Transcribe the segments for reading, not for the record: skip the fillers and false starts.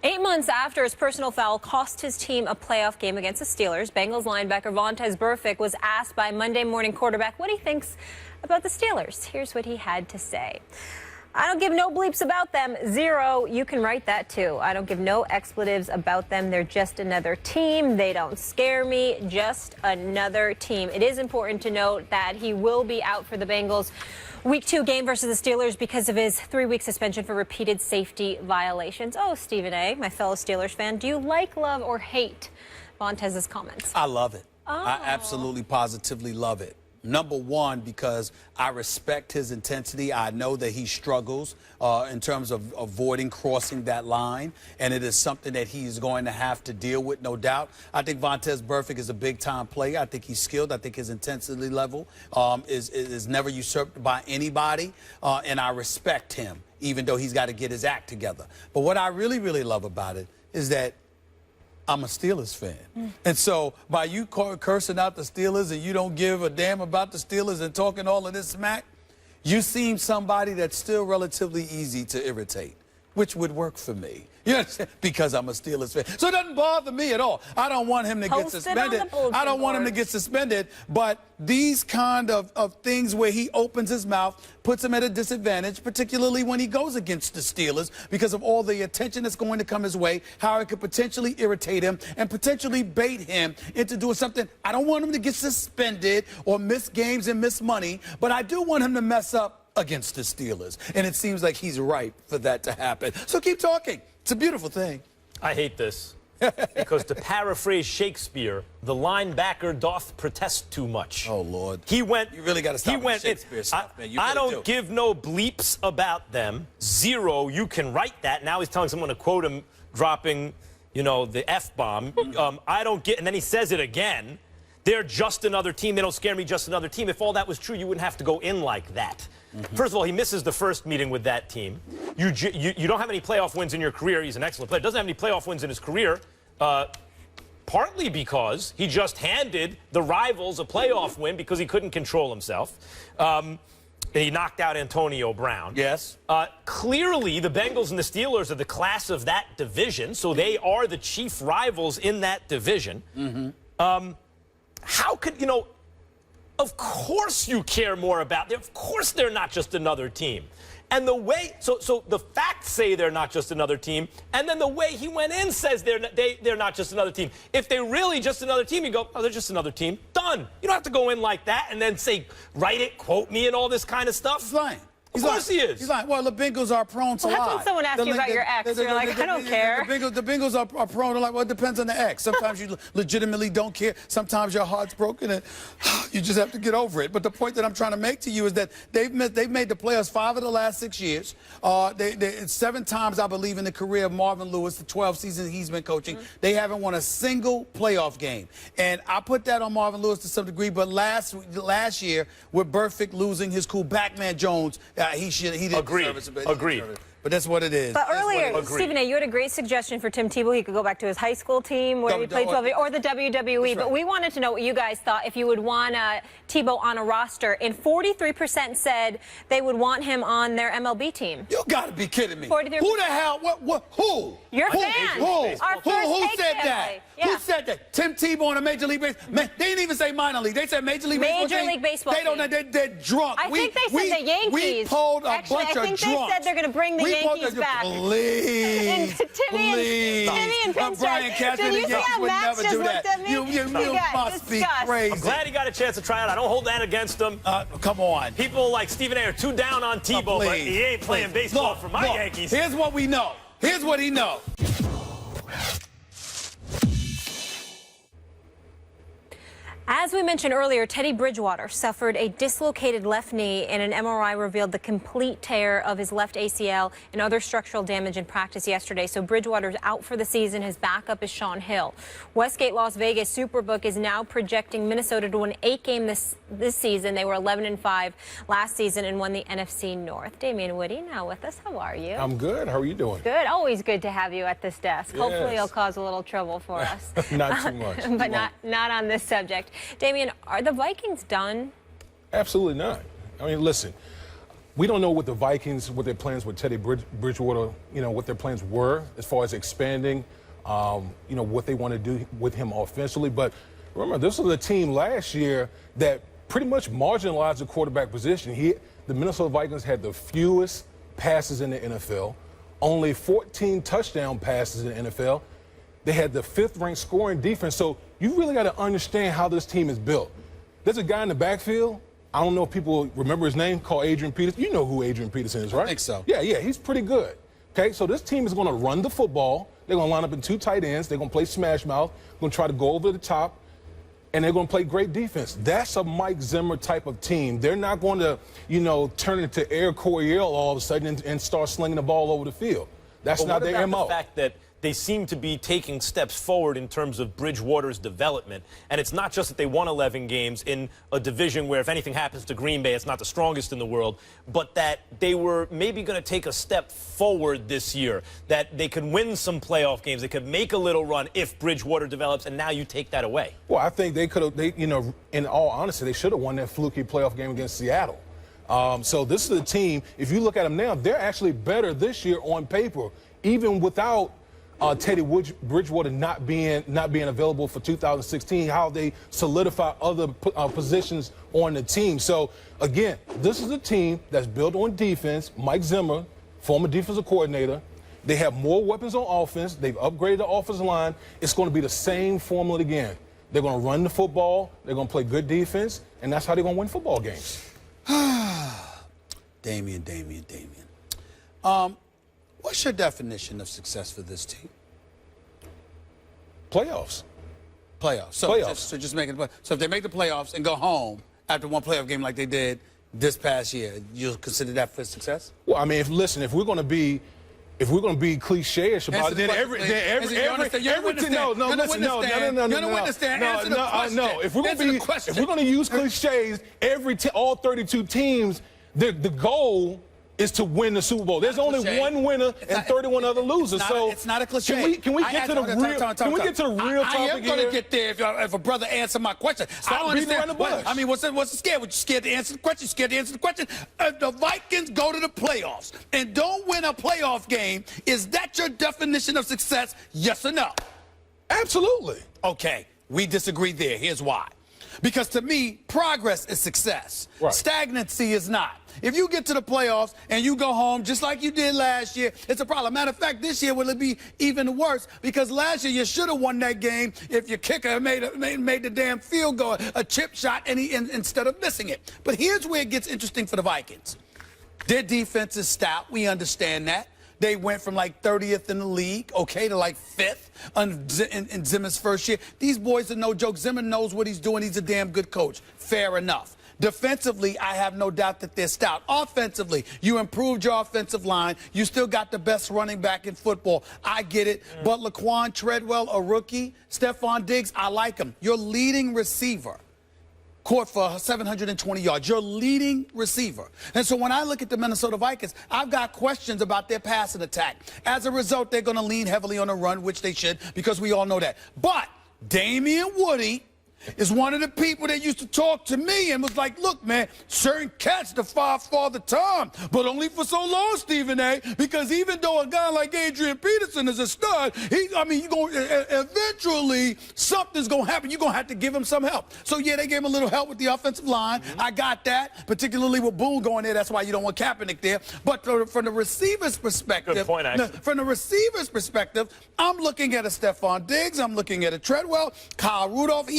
8 months after his personal foul cost his team a playoff game against the Steelers, Bengals linebacker Vontaze Burfict was asked by Monday morning quarterback what he thinks about the Steelers. Here's what he had to say. I don't give no bleeps about them. Zero. You can write that too. I don't give no expletives about them. They're just another team. They don't scare me. Just another team. It is important to note that he will be out for the Bengals Week 2 game versus the Steelers because of his 3-week suspension for repeated safety violations. Oh, Stephen A., my fellow Steelers fan, do you like, love, or hate Vontaze's comments? I love it. Oh. I absolutely, positively love it. Number one, because I respect his intensity. I know that he struggles in terms of avoiding crossing that line, and it is something that he's going to have to deal with, no doubt. I think Vontaze Burfict is a big-time player. I think he's skilled. I think his intensity level is never usurped by anybody, and I respect him, even though he's got to get his act together. But what I really, really love about it is that I'm a Steelers fan. And so by you cursing out the Steelers and you don't give a damn about the Steelers and talking all of this smack, you seem somebody that's still relatively easy to irritate, which would work for me. You understand? Because I'm a Steelers fan. So it doesn't bother me at all. I don't want him to get suspended. I don't want him to get suspended. But these kind of things where he opens his mouth, puts him at a disadvantage, particularly when he goes against the Steelers because of all the attention that's going to come his way, how it could potentially irritate him and potentially bait him into doing something. I don't want him to get suspended or miss games and miss money, but I do want him to mess up against the Steelers. And it seems like he's ripe for that to happen. So keep talking. It's a beautiful thing. I hate this. Because to paraphrase Shakespeare, the linebacker doth protest too much. Oh, Lord. He went. You really got to stop with Shakespeare stuff, man. I don't give no bleeps about them. Zero. You can write that. Now he's telling someone to quote him, dropping, you know, the F-bomb. I don't get, and then he says it again. They're just another team. They don't scare me, just another team. If all that was true, you wouldn't have to go in like that. First of all, he misses the first meeting with that team. You don't have any playoff wins in your career. He's an excellent player. Doesn't have any playoff wins in his career, partly because he just handed the rivals a playoff win because he couldn't control himself. He knocked out Antonio Brown. Yes. Clearly, the Bengals and the Steelers are the class of that division, so they are the chief rivals in that division. How could, you know, of course you care more about them. Of course they're not just another team. And the way, so the facts say they're not just another team, and then the way he went in says they're not just another team. If they're really just another team, you go, oh, they're just another team. Done. You don't have to go in like that and then say, write it, quote me, and all this kind of stuff. He's lying. Of course he is. He's like, well, the Bengals are prone to lie. That's when someone asks you about your ex. You're like, I don't care. The Bengals are prone to lie. Well, it depends on the ex. Sometimes you legitimately don't care. Sometimes your heart's broken and you just have to get over it. But the point that I'm trying to make to you is that they've made the playoffs 5 of the last 6 years. It's 7 times, I believe, in the career of Marvin Lewis, the 12 seasons he's been coaching. They haven't won a single playoff game. And I put that on Marvin Lewis to some degree. But last year, with Burfict losing his cool Backman Jones, he didn't. Agreed. But that's what it is. But earlier, Stephen A., you had a great suggestion for Tim Tebow. He could go back to his high school team where he played 12 years, or the WWE. Right. But we wanted to know what you guys thought if you would want Tebow on a roster. And 43% said they would want him on their MLB team. You got to be kidding me. 43%. Who the hell? Who? Your fans. Who said that? Yeah. Who said that? Tim Tebow on a Major League Baseball. Man, they didn't even say minor league. They said Major League Baseball. Major League Baseball. They don't know. They're drunk. I think they said the Yankees. We polled a bunch of drunks. I think they said they're going to bring the Yankees back. Please. Timmy and Brian Cashman and the Yankees would never do that. You must be crazy. I'm glad he got a chance to try out. I don't hold that against him. Come on. People like Stephen A. are too down on Tebow, but he ain't playing baseball for my Yankees. Here's what we know. Here's what he knows. As we mentioned earlier, Teddy Bridgewater suffered a dislocated left knee, and an MRI revealed the complete tear of his left ACL and other structural damage in practice yesterday. So Bridgewater's out for the season. His backup is Sean Hill. Westgate Las Vegas Superbook is now projecting Minnesota to win 8 games this season. They were 11-5 last season and won the NFC North. Damian Woody now with us. How are you? I'm good. How are you doing? Good. Always good to have you at this desk. Yes. Hopefully you'll cause a little trouble for us. Not too much. But not on this subject. Damian, are the Vikings done? Absolutely not. I mean, listen, we don't know what the Vikings, what their plans with Teddy Bridgewater, what their plans were as far as expanding, what they want to do with him offensively. But remember, this was a team last year that pretty much marginalized the quarterback position. The Minnesota Vikings had the fewest passes in the NFL, only 14 touchdown passes in the NFL. They had the 5th-ranked scoring defense. So you really got to understand how this team is built. There's a guy in the backfield, I don't know if people remember his name, called Adrian Peterson. You know who Adrian Peterson is, right? I think so. Yeah, he's pretty good. Okay, so this team is going to run the football. They're going to line up in 2 tight ends. They're going to play smash mouth, going to try to go over the top, and they're going to play great defense. That's a Mike Zimmer type of team. They're not going to, turn into Air Coryell all of a sudden and start slinging the ball over the field. That's not their MO. The fact that they seem to be taking steps forward in terms of Bridgewater's development. And it's not just that they won 11 games in a division where if anything happens to Green Bay, it's not the strongest in the world, but that they were maybe going to take a step forward this year, that they could win some playoff games, they could make a little run if Bridgewater develops, and now you take that away. Well, I think they could have, in all honesty, they should have won that fluky playoff game against Seattle. So this is a team, if you look at them now, they're actually better this year on paper, even without Teddy Bridgewater not being available for 2016, how they solidify other positions on the team. So, again, this is a team that's built on defense. Mike Zimmer, former defensive coordinator. They have more weapons on offense. They've upgraded the offensive line. It's going to be the same formula again. They're going to run the football. They're going to play good defense. And that's how they're going to win football games. Damian. What's your definition of success for this team? Playoffs. So, playoffs. Just making the playoffs. So if they make the playoffs and go home after one playoff game like they did this past year, you'll consider that for success? Well, I mean, if we're going to be cliche-ish about it, then if we're going to use cliches, all 32 teams, the goal is to win the Super Bowl. There's only one winner and 31 other losers. So it's not a cliche. Can we get to the real topic? I am going to get there if a brother answer my question. So I don't understand. What's the scare? Were you scared to answer the question? You scared to answer the question? If the Vikings go to the playoffs and don't win a playoff game, is that your definition of success? Yes or no? Absolutely. Okay, we disagree there. Here's why. Because to me, progress is success. Right. Stagnancy is not. If you get to the playoffs and you go home just like you did last year, it's a problem. Matter of fact, this year will it be even worse because last year you should have won that game if your kicker made the damn field goal, a chip shot, instead of missing it. But here's where it gets interesting for the Vikings. Their defense is stout. We understand that. They went from like 30th in the league, okay, to like 5th in Zimmer's first year. These boys are no joke. Zimmer knows what he's doing. He's a damn good coach. Fair enough. Defensively, I have no doubt that they're stout. Offensively, you improved your offensive line. You still got the best running back in football. I get it. But Laquan Treadwell, a rookie, Stephon Diggs, I like him. Your leading receiver caught for 720 yards. Your leading receiver. And so when I look at the Minnesota Vikings, I've got questions about their passing attack. As a result, they're going to lean heavily on the run, which they should, because we all know that. But Damian Woody is one of the people that used to talk to me and was like, look, man, certain cats defy Father Time, but only for so long, Stephen A., because even though a guy like Adrian Peterson is a stud, eventually something's going to happen. You're going to have to give him some help. So, yeah, they gave him a little help with the offensive line. I got that, particularly with Boone going there. That's why you don't want Kaepernick there. But from the receiver's perspective, good point, actually. From the receiver's perspective, I'm looking at a Stephon Diggs. I'm looking at a Treadwell, Kyle Rudolph,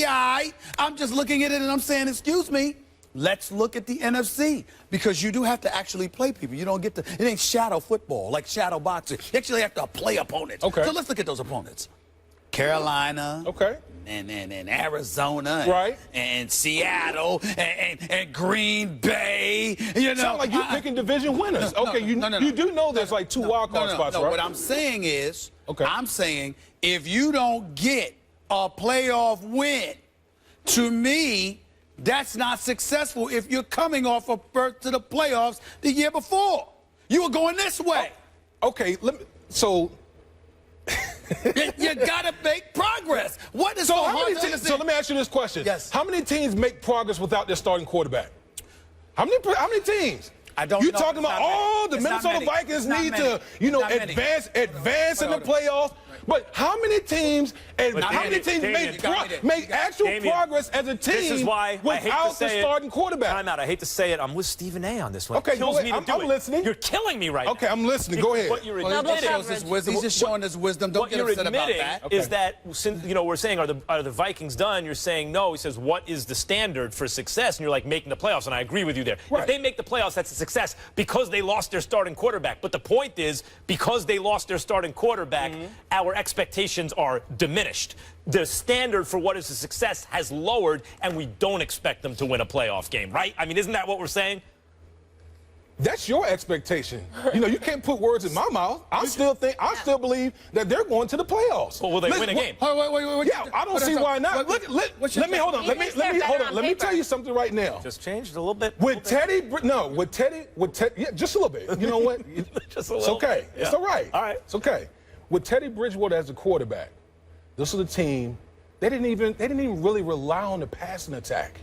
I'm just looking at it and I'm saying, excuse me, let's look at the NFC because you do have to actually play people. You don't get to, it ain't shadow football, like shadow boxing. You actually have to play opponents. Okay. So let's look at those opponents. Carolina. Okay. And Arizona. Right. And Seattle and Green Bay. Sound like you're picking division winners. You do know there's like 2 wild card spots, right? What I'm saying is, okay. I'm saying if you don't get a playoff win, to me, that's not successful if you're coming off a berth to the playoffs the year before. You were going this way. Okay, so you got to make progress. What is so let me ask you this question. Yes. How many teams make progress without their starting quarterback? How many teams? I don't You're know. talking It's about, not many. the It's not Minnesota many. Vikings It's not need many. to, you know, It's not many. advance in the playoffs. But how many teams made actual progress as a team this is why without the starting quarterback? Time out. I hate to say it. I'm with Stephen A. on this one. Okay, it kills go me ahead. to do I'm it. listening. You're killing me right now. Okay, I'm listening. Go ahead. What you're Double admitting, coverage. His wisdom. He's just showing his wisdom. Don't what get you're upset about admitting that. is that, since, you know, we're saying, are the Vikings done? You're saying no. He says, what is the standard for success? And you're like, making the playoffs, and I agree with you there. Right. If they make the playoffs, that's a success because they lost their starting quarterback. But the point is, because they lost their starting quarterback, our expectations are diminished. The standard for what is a success has lowered, and we don't expect them to win a playoff game, right? I mean, isn't that what we're saying? That's your expectation. You know, you can't put words in my mouth. I still believe that they're going to the playoffs. Well, will they win a game? Wait. Yeah, I don't see why not. Let me hold on. Let me tell you something right now. Just changed a little bit. With Teddy, yeah, just a little bit. You know what? Just a It's little. okay. Yeah. It's all right. All right. It's okay. With Teddy Bridgewater as a quarterback, this is a team. They didn't even really rely on the passing attack.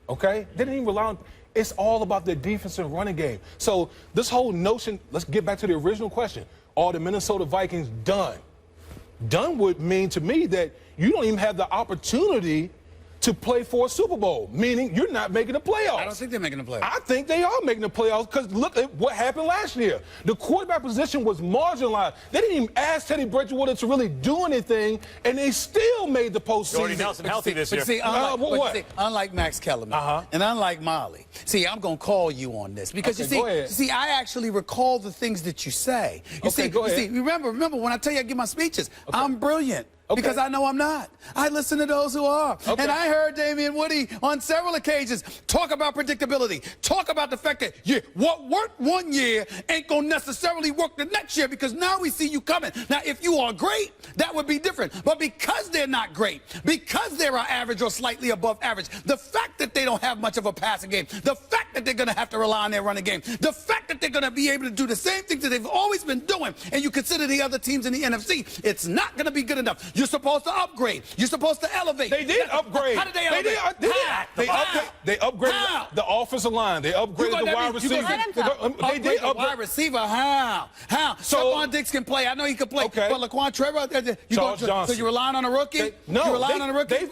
Okay? They didn't even rely on. It's all about the defensive running game. So this whole notion. Let's get back to the original question. Are the Minnesota Vikings done? Done would mean to me that you don't even have the opportunity to play for a Super Bowl, meaning you're not making the playoffs. I don't think they're making the playoffs. I think they are making the playoffs because look at what happened last year. The quarterback position was marginalized. They didn't even ask Teddy Bridgewater to really do anything, and they still made the postseason. Jordy Nelson healthy this year. See, unlike Max Kellerman and unlike Molly, see, I'm going to call you on this because Okay, go ahead. I actually recall the things that you say. Go ahead. Remember when I tell you I give my speeches, I'm brilliant. Okay. Because I know I'm not. I listen to those who are. Okay. And I heard Damian Woody on several occasions talk about predictability, talk about the fact that what worked one year ain't going to necessarily work the next year because now we see you coming. Now, if you are great, that would be different. But because they're not great, because they're average or slightly above average, the fact that they don't have much of a passing game, the fact that they're going to have to rely on their running game, the fact that they're going to be able to do the same things that they've always been doing, and you consider the other teams in the NFC, it's not going to be good enough. You're supposed to upgrade. You're supposed to elevate. They did upgrade. How did they elevate? They upgraded the offensive line. They upgraded the wide receiver. They did upgrade the wide receiver. How? So Stephon Diggs can play. I know he can play. Okay. But Laquan Trevor, Charles Johnson. So you're relying on a rookie? You're relying on a rookie?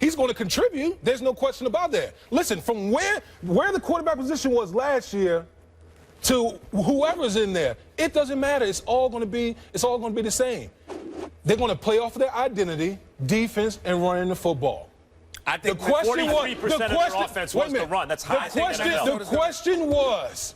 He's going to contribute. There's no question about that. Listen, from where the quarterback position was last year to whoever's in there, it doesn't matter. It's all going to be the same. They're going to play off of their identity, defense, and running the football. I think the question 43% of their offense was the run. That's high. The question was,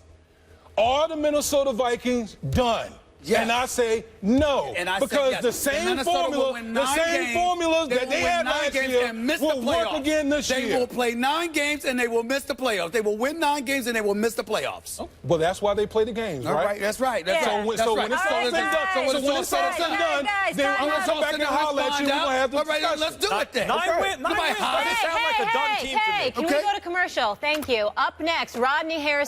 are the Minnesota Vikings done? Yes. And I say no, and I because say yes. the same formulas that they had last year will work again this year. They will play 9 games and they will miss the playoffs. They will win 9 games and they will miss the playoffs. Oh, well, that's why they play the games, All right? right, that's right. So when it's all said and done, then I'm going to come back and holler at you. We're going to have the discussion. All right, let's do it then. 9 wins doesn't sound like a done team to me. Can we go to commercial? Thank you. Up next, Rodney Harris.